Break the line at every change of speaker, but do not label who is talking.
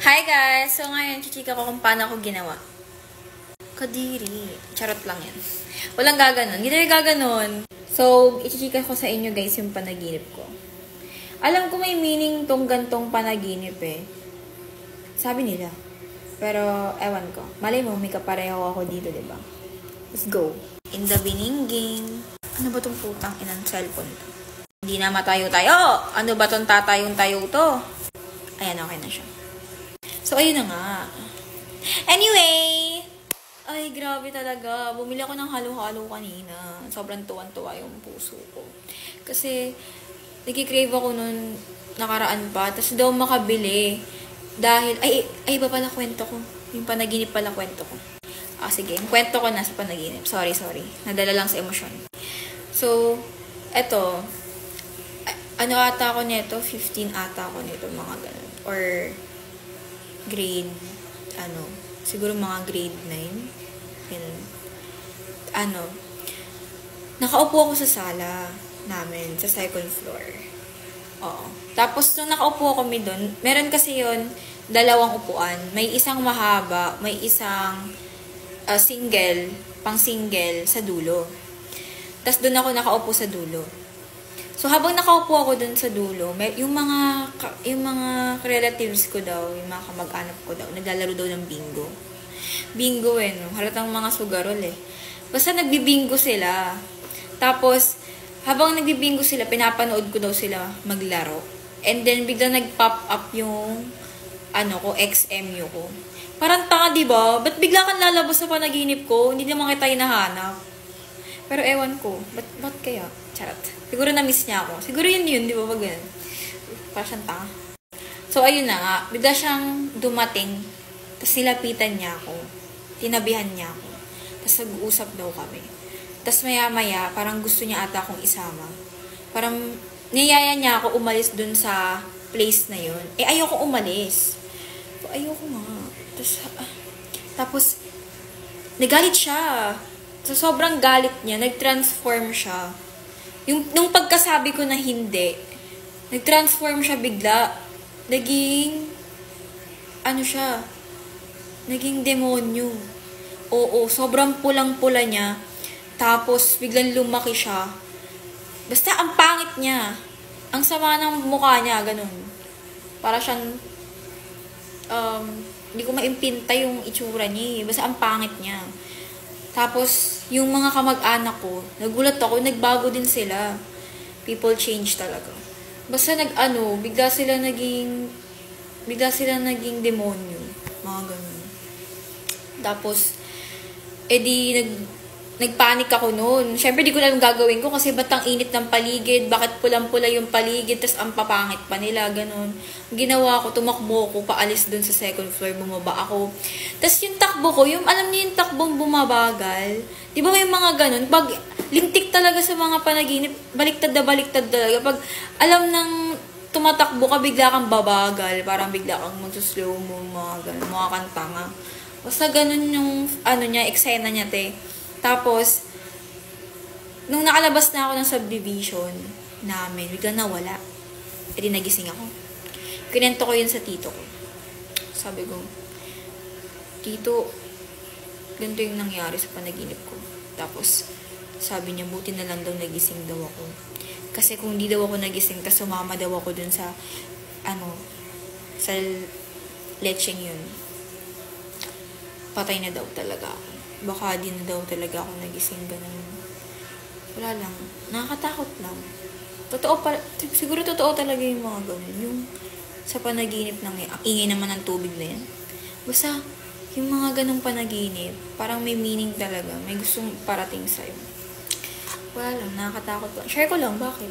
Hi guys! So ngayon, chichika ko kung paano ako ginawa. Kadiri. Charot lang yan. Walang gaganon. Hindi na gaganon. So, ichichika ko sa inyo guys yung panaginip ko. Alam ko may meaning tong gantong panaginip eh. Sabi nila. Pero, ewan ko. Malay mo, may kapareho ako dito, diba? Let's go. In the biningging. Ano ba tong putang inang cellphone to? Hindi na matayo-tayo. Ano ba tong tatayong-tayo to? Ayan, okay na siya. So, ayun na nga. Anyway! Ay, grabe talaga. Bumili ako ng halo-halo kanina. Sobrang tuwan-tuwa yung puso ko. Kasi, nag-crave ako nun nakaraan pa. Tapos daw makabili. Dahil, ay, iba pala kwento ko. Yung panaginip pala kwento ko. Sige. Yung kwento ko na sa panaginip. Sorry. Nadala lang sa emosyon. So, eto. Ano ata ako nito? 15 ata ako nito. Mga ganun. Or, grade, siguro mga grade 9. Ganun. Nakaupo ako sa sala namin, sa second floor. Oo. Tapos, nung nakaupo kami doon, meron kasi yun, dalawang upuan. May isang mahaba, may isang pang-single sa dulo. Tapos, doon ako nakaupo sa dulo. So, habang nakaupo ako dun sa dulo, yung mga relatives ko daw, yung mga kamag-anak ko daw, naglalaro daw ng bingo. Bingo no? Halatang mga sugarol Basta nagbibingo sila. Tapos, habang nagbibingo sila, pinapanood ko daw sila maglaro. And then, bigla nag-pop up yung, XMU ko. Parang tanga, diba? Ba't bigla kang lalabas sa panaginip ko? Hindi naman kita hinahanap. Pero ewan ko, ba't kaya? Charot. Siguro na-miss niya ako. Siguro yun, di ba? Ganun. Parang siyang tanga. So, ayun na nga. Bigla siyang dumating. Tapos nilapitan niya ako. Tinabihan niya ako. Tapos nag-uusap daw kami. Tapos maya-maya, parang gusto niya ata akong isama. Parang niyaya niya ako umalis dun sa place na yun. Ayoko umalis. So, ayoko nga. Tapos, nagalit siya. So, sobrang galit niya. Nag-transform siya. Nung pagkasabi ko na hindi, nag-transform siya bigla. Naging demonyo. Oo, sobrang pulang-pula niya. Tapos, biglang lumaki siya. Basta, ang pangit niya. Ang sama ng mukha niya, ganun. Para siyang, hindi ko maimpinta yung itsura niya. Basta, ang pangit niya. Tapos, yung mga kamag-anak ko, nagulat ako, nagbago din sila. People change talaga. Basta bigla sila naging demonyo. Mga ganun. Tapos, nagpanik ako noon. Siyempre, di ko alam gagawin ko kasi ba't ang init ng paligid? Bakit pulang-pula yung paligid? Tapos, ang papangit pa nila, ganun. Ginawa ko, tumakbo ko, paalis dun sa second floor, bumaba ako. Tapos, yung takbo ko, alam niyo yung takbong bumabagal? Di ba may mga ganun? Pag lintik talaga sa mga panaginip, baliktad talaga. Pag alam ng tumatakbo ka, bigla kang babagal. Parang bigla kang magsuslow mo, mga ganun, mga kantanga. Basta ganun yung, eksena niya, te. Tapos, nung nakalabas na ako ng subdivision namin, biglang nawala. Di nagising ako. Kinento ko yun sa tito ko. Sabi ko, Tito, ganito yung nangyari sa panaginip ko. Tapos, sabi niya, buti na lang daw nagising daw ako. Kasi kung di daw ako nagising, tas sumama daw ako dun sa, sa lecheng yun, patay na daw talaga ako. Baka di na daw talaga ako nagising, ganun. Wala lang. Nakakatakot lang. Siguro totoo talaga yung mga ganun. Yung sa panaginip ng ingay naman ng tubig na yan. Basta, yung mga ganung panaginip, parang may meaning talaga. May gustong parating sa'yo. Wala lang. Nakakatakot lang. Share ko lang. Bakit?